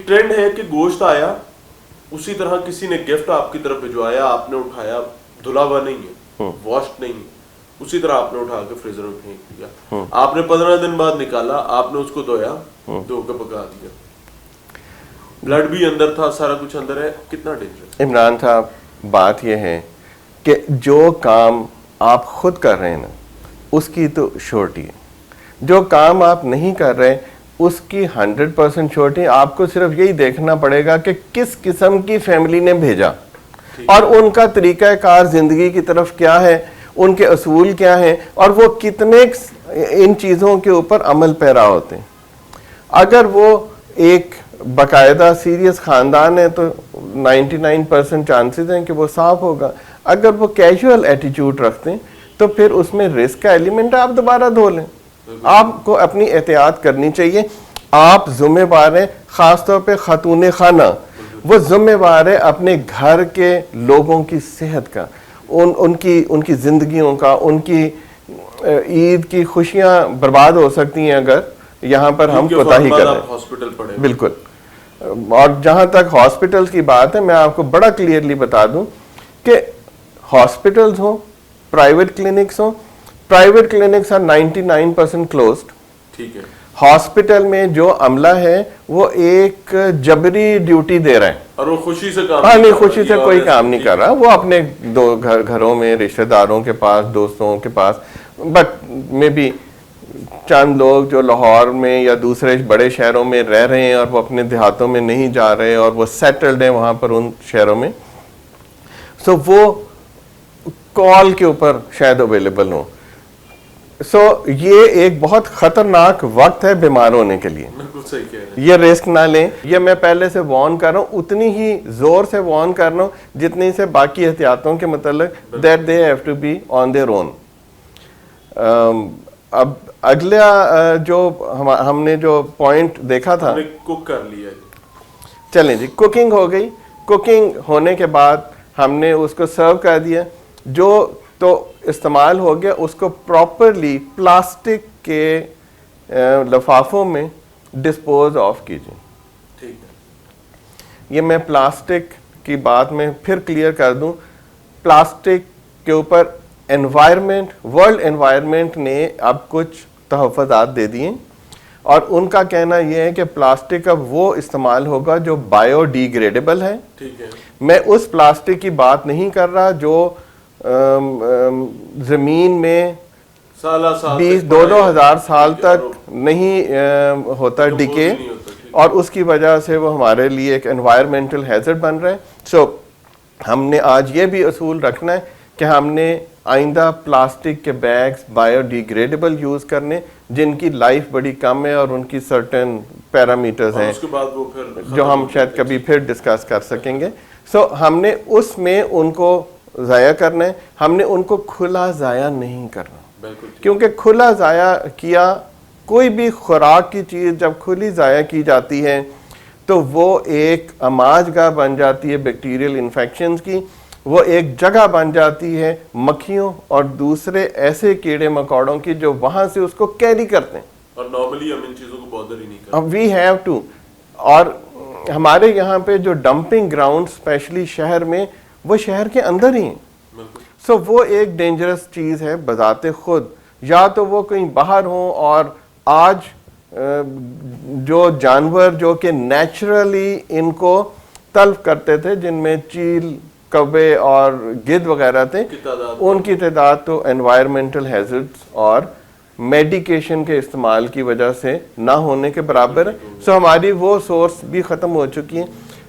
Trend ہے کہ گوشت آیا اسی طرح کسی نے گفٹ آپ کی طرف بھجوایا, آپ نے اٹھایا, دھلا ہوا نہیں ہے, واشڈ نہیں ہے, اسی طرح آپ نے اٹھا کے فریزر میں پھینک دیا. آپ نے 15 دن بعد نکالا, آپ نے اس کو دھویا, دھو کے پکا دیا, بلڈ بھی اندر تھا, سارا کچھ اندر ہے. کتنا ڈینجرس. عمران صاحب, بات یہ ہے کہ جو کام آپ خود کر رہے ہیں نا اس کی تو شورٹی ہے, جو کام آپ نہیں کر رہے اس کی 100% شورٹی. آپ کو صرف یہی دیکھنا پڑے گا کہ کس قسم کی فیملی نے بھیجا اور ان کا طریقہ کار زندگی کی طرف کیا ہے, ان کے اصول کیا ہیں, اور وہ کتنے ان چیزوں کے اوپر عمل پیرا ہوتے ہیں. اگر وہ ایک باقاعدہ سیریس خاندان ہے تو 99% چانسز ہیں کہ وہ صاف ہوگا. اگر وہ کیجول ایٹیٹیوڈ رکھتے ہیں تو پھر اس میں رسک کا ایلیمنٹ ہے, آپ دوبارہ دھو لیں. آپ کو اپنی احتیاط کرنی چاہیے. آپ ذمہ دار ہیں, خاص طور پہ خاتون خانہ, وہ ذمہ دار ہے اپنے گھر کے لوگوں کی صحت کا, ان کی زندگیوں کا. ان کی عید کی خوشیاں برباد ہو سکتی ہیں اگر یہاں پر ہم کوتاہی کر رہے ہیں. بالکل. اور جہاں تک ہاسپٹلز کی بات ہے, میں آپ کو بڑا کلیئرلی بتا دوں کہ ہاسپٹلز ہوں, پرائیویٹ کلینکس ہوں, پرائیویٹ کلینکس are 99% closed. ٹھیک ہے. ہاسپٹل میں جو عملہ ہے وہ ایک جبری ڈیوٹی دے رہے ہیں اور وہ خوشی سے کام نہیں, خوشی سے کوئی کام نہیں کر رہا. وہ اپنے گھروں میں, رشتہ داروں کے پاس, دوستوں کے پاس, بٹ میں بھی چند لوگ جو لاہور میں یا دوسرے بڑے شہروں میں رہ رہے ہیں اور وہ اپنے دیہاتوں میں نہیں جا رہے اور وہ سیٹلڈ ہیں وہاں پر ان شہروں میں, سو وہ کال کے اوپر شاید اویلیبل ہوں. سو یہ ایک بہت خطرناک وقت ہے بیمار ہونے کے لیے. یہ رسک نہ لیں. یہ میں پہلے سے وارن کر رہا ہوں, اتنی ہی زور سے وارن کر رہا ہوں جتنی سے باقی احتیاطوں کے متعلق, that they have to be on their own. اب اگلا جو ہم نے جو پوائنٹ دیکھا تھا, کوک کر لیا. چلیں جی, کوکنگ ہو گئی. کوکنگ ہونے کے بعد ہم نے اس کو سرو کر دیا. جو تو استعمال ہو گیا اس کو پراپرلی پلاسٹک کے لفافوں میں ڈسپوز آف کیجیے. ٹھیک ہے. یہ میں پلاسٹک کی بات میں پھر کلیئر کر دوں. پلاسٹک کے اوپر انوائرمنٹ, ورلڈ انوائرمنٹ نے اب کچھ تحفظات دے دیے اور ان کا کہنا یہ ہے کہ پلاسٹک اب وہ استعمال ہوگا جو بایو ڈیگریڈیبل ہے. ٹھیک ہے. میں اس پلاسٹک کی بات نہیں کر رہا جو زمین میں 20,000 سال تک نہیں ہوتا ڈکے, اور اس کی وجہ سے وہ ہمارے لیے ایک انوائرمنٹل ہیزرڈ بن رہے ہیں. سو ہم نے آج یہ بھی اصول رکھنا ہے کہ ہم نے آئندہ پلاسٹک کے بیگز بایو ڈیگریڈیبل یوز کرنے جن کی لائف بڑی کم ہے اور ان کی سرٹن پیرامیٹرز ہیں جو ہم شاید کبھی پھر ڈسکس کر سکیں گے. سو ہم نے اس میں ان کو ضائع کرنا ہے. ہم نے ان کو کھلا ضائع نہیں کرنا, کیونکہ کھلا ضائع کیا, کوئی بھی خوراک کی چیز جب کھلی ضائع کی جاتی ہے تو وہ ایک اماج گاہ بن جاتی ہے بیکٹیریل انفیکشنز کی. وہ ایک جگہ بن جاتی ہے مکھیوں اور دوسرے ایسے کیڑے مکوڑوں کی جو وہاں سے اس کو کیری کرتے ہیں. اور نارملی ہم ان چیزوں کو بادر ہی نہیں کرتے. We have to. اور ہمارے یہاں پہ جو ڈمپنگ گراؤنڈ اسپیشلی شہر میں, وہ شہر کے اندر ہی ہیں. سو وہ ایک ڈینجرس چیز ہے بذات خود. یا تو وہ کہیں باہر ہوں, اور آج جو جانور جو کہ نیچرلی ان کو تلف کرتے تھے جن میں چیل, کوے اور گدھ وغیرہ تھے, ان کی تعداد تو انوائرمنٹل ہیزرڈز اور میڈیکیشن کے استعمال کی وجہ سے نہ ہونے کے برابر ہے. سو ہماری وہ سورس بھی ختم ہو چکی ہیں.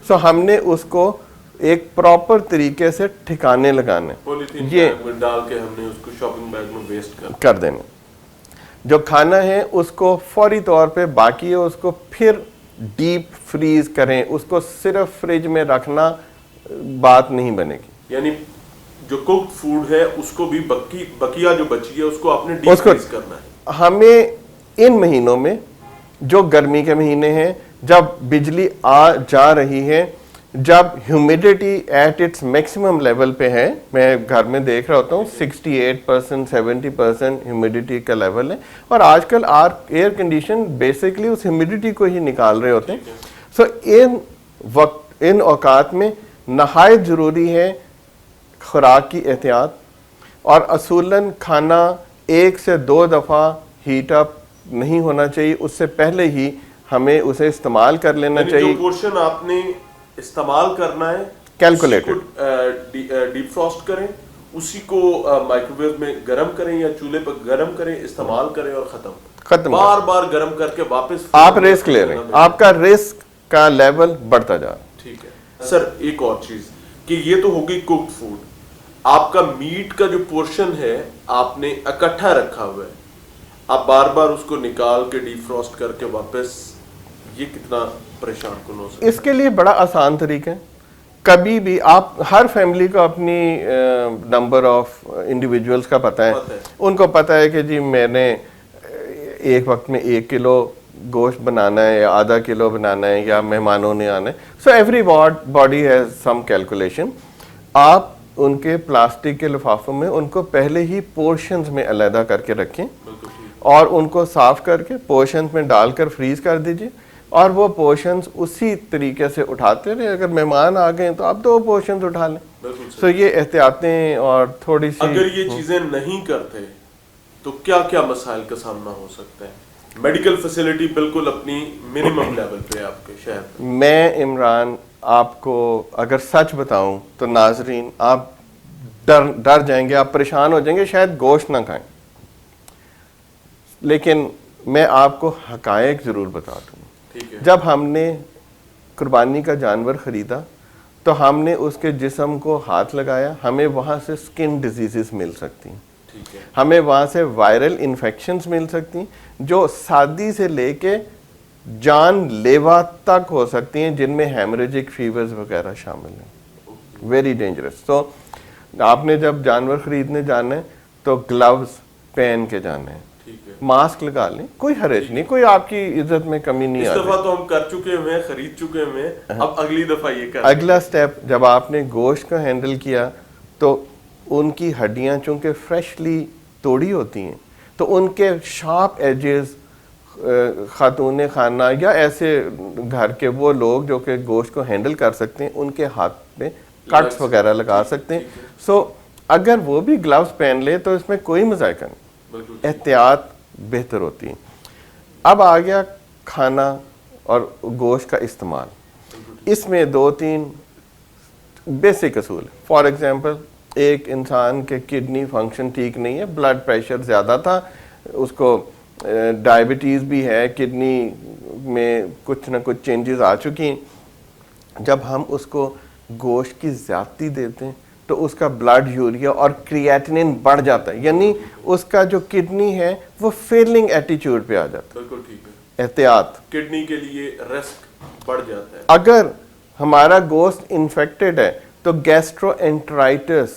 سو ہم نے اس کو ایک پراپر طریقے سے ٹھکانے لگانے, یہ ڈال کے ہم نے اس کو شاپنگ بیگ میں ویسٹ کر دینے. جو کھانا ہے اس کو فوری طور پہ باقی ہے اس کو پھر ڈیپ فریز کریں. اس کو صرف فریج میں رکھنا بات نہیں بنے گی. یعنی جو کوکڈ فوڈ ہے اس کو بھی بقیہ جو بچی ہے اس کو آپ نے ڈیپ فریز کرنا ہے. ہمیں ان مہینوں میں جو گرمی کے مہینے ہیں, جب بجلی آ جا رہی ہے, جب humidity at its maximum level پہ ہے, میں گھر میں دیکھ رہا ہوتا ہوں 68% 70% ہیومیڈیٹی کا لیول ہے, اور آج کل ایئر کنڈیشن بیسکلی اس ہیومیڈیٹی کو ہی نکال رہے ہوتے ہیں. سو ان اوقات میں نہایت ضروری ہے خوراک کی احتیاط، اور اصولاً کھانا 1 سے 2 دفعہ ہیٹ اپ نہیں ہونا چاہیے، اس سے پہلے ہی ہمیں اسے استعمال کر لینا چاہیے. جو پورشن آپ نے استعمال کرنا ہے کیلکولیٹڈ ڈیپ فراسٹ کریں، اسی کو مائکرو ویو میں گرم کریں یا چولہے پر گرم کریں، استعمال کریں اور ختم بار بار گرم کر کے واپس آپ رسک لے رہے ہیں، آپ کا رسک کا لیول بڑھتا جا رہا ہے. ٹھیک ہے سر. ایک اور چیز کہ یہ تو ہوگی کوکڈ فوڈ، آپ کا میٹ کا جو پورشن ہے آپ نے اکٹھا رکھا ہوا ہے، آپ بار بار اس کو نکال کے ڈیپ فراسٹ کر کے واپس، یہ کتنا پریشان کن ہو سکتا ہے؟ اس کے لیے بڑا آسان طریقہ ہے. کبھی بھی آپ، ہر فیملی کو اپنی نمبر آف انڈیویجولز کا پتہ ہے، ان کو پتہ ہے کہ جی میں نے ایک وقت میں 1 کلو گوشت بنانا ہے یا آدھا کلو بنانا ہے یا مہمانوں نے آنا ہے. So every body has some calculation. آپ ان کے پلاسٹک کے لفافوں میں ان کو پہلے ہی پورشنز میں علیحدہ کر کے رکھیں اور ان کو صاف کر کے پورشنز میں ڈال کر فریز کر دیجئے، اور وہ پورشنز اسی طریقے سے اٹھاتے رہے. اگر مہمان آ گئے تو آپ 2 پورشنز اٹھا لیں. سو یہ احتیاطیں اور تھوڑی سی. اگر یہ چیزیں نہیں کرتے تو کیا کیا مسائل کا سامنا ہو سکتا ہے؟ میڈیکل فیسلٹی بالکل اپنی منیمم لیول پہ آپ کے شہر میں. میں عمران آپ کو اگر سچ بتاؤں تو ناظرین آپ ڈر جائیں گے، آپ پریشان ہو جائیں گے، شاید گوشت نہ کھائیں، لیکن میں آپ کو حقائق ضرور بتا دوں. جب ہم نے قربانی کا جانور خریدا تو ہم نے اس کے جسم کو ہاتھ لگایا، ہمیں وہاں سے سکن ڈیزیزز مل سکتی ہیں، ہمیں وہاں سے وائرل انفیکشنز مل سکتی ہیں جو سادی سے لے کے جان لیوا تک ہو سکتی ہیں، جن میں ہیمریجک فیورز وغیرہ شامل ہیں. Very dangerous. تو آپ نے جب جانور خریدنے جانا ہے تو گلوز پہن کے جانا ہے، ماسک لگا لیں، کوئی حرج نہیں، کوئی آپ کی عزت میں کمی نہیں آتی. اس دفعہ تو ہم کر چکے ہیں، خرید چکے ہیں، اب اگلی دفعہ یہ کر. اگلا سٹیپ، جب آپ نے گوشت کو ہینڈل کیا تو ان کی ہڈیاں چونکہ فریشلی توڑی ہوتی ہیں تو ان کے شارپ ایجز خاتون خانہ یا ایسے گھر کے وہ لوگ جو کہ گوشت کو ہینڈل کر سکتے ہیں ان کے ہاتھ میں کٹس وغیرہ لگا سکتے ہیں. سو اگر وہ بھی گلوز پہن لے تو اس میں کوئی مذائقہ نہیں، احتیاط بہتر ہوتی ہے. اب آ گیا کھانا اور گوشت کا استعمال. اس میں 2-3 بیسک اصول. فار ایگزامپل ایک انسان کے کڈنی فنکشن ٹھیک نہیں ہے، بلڈ پریشر زیادہ تھا، اس کو ڈائبٹیز بھی ہے، کڈنی میں کچھ نہ کچھ چینجز آ چکی ہیں. جب ہم اس کو گوشت کی زیادتی دیتے ہیں تو اس کا بلڈ یوریا اور کریاٹینن بڑھ جاتا ہے، یعنی اس کا جو کڈنی ہے وہ فیلنگ ایٹیچیوڈ پہ آ جاتا ہے. بالکل ٹھیک ہے. احتیاط، کڈنی کے لیے رسک بڑھ جاتا ہے. اگر ہمارا گوشت انفیکٹڈ ہے تو گیسٹرو انٹرائٹس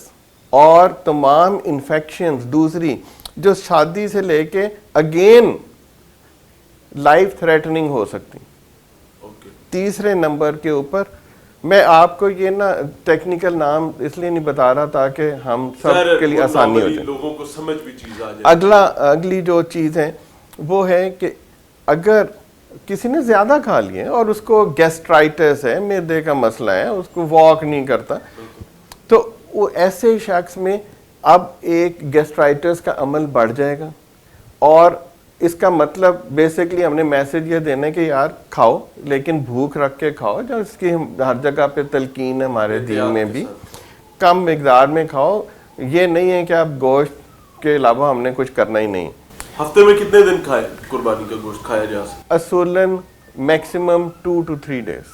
اور تمام انفیکشنز دوسری جو شادی سے لے کے اگین لائف تھریٹننگ ہو سکتی. تیسرے نمبر کے اوپر میں آپ کو یہ نا ٹیکنیکل نام اس لیے نہیں بتا رہا تاکہ ہم سب کے لیے آسانی ہو جائے، لوگوں کو سمجھ بھی چیز آ جائے. اگلی جو چیز ہے وہ ہے کہ اگر کسی نے زیادہ کھا لیے اور اس کو گیسٹرائٹس ہے، معدے کا مسئلہ ہے، اس کو واک نہیں کرتا، تو وہ ایسے شخص میں اب ایک گیسٹرائٹس کا عمل بڑھ جائے گا. اور اس کا مطلب بیسکلی ہم نے میسج یہ دینا ہے کہ یار کھاؤ لیکن بھوک رکھ کے کھاؤ، جو اس کی ہر جگہ پہ تلقین ہے ہمارے دین میں بھی، کم مقدار میں کھاؤ. یہ نہیں ہے کہ اب گوشت کے علاوہ ہم نے کچھ کرنا ہی نہیں. ہفتے میں کتنے دن کھائے قربانی کا گوشت کھایا جا سکتا؟ اصولاً میکسیمم 2 to 3 days.